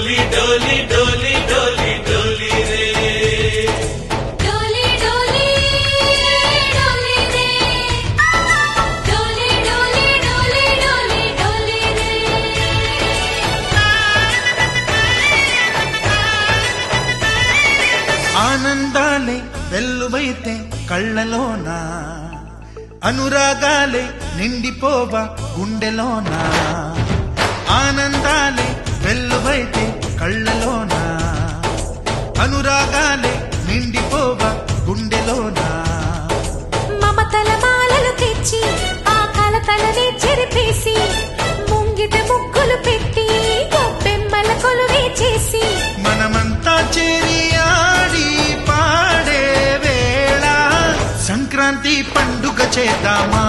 डोली डोली डोली डोली डोली रे डोली डोली डोली रे डोली डोली डोली डोली डोली रे ఆనందాలే వెల్లువైతే కళ్ళలోనా అనురాగాలే నిండిపోవ గుండెలోనా ఆనందాలే వెల్లువైతే కళ్ళలోనా అనురాగాలే నిండిపోవ గుండెలోనా మమతల మాలలు తెచ్చి ఆ కలతలనే చెరిపేసి ముంగిట ముగ్గులు పెట్టి గొప్పెమ్మల కొలువే చేసి మనమంతా చేరి ఆడి పాడే వేళ సంక్రాంతి పండుగ చేద్దామా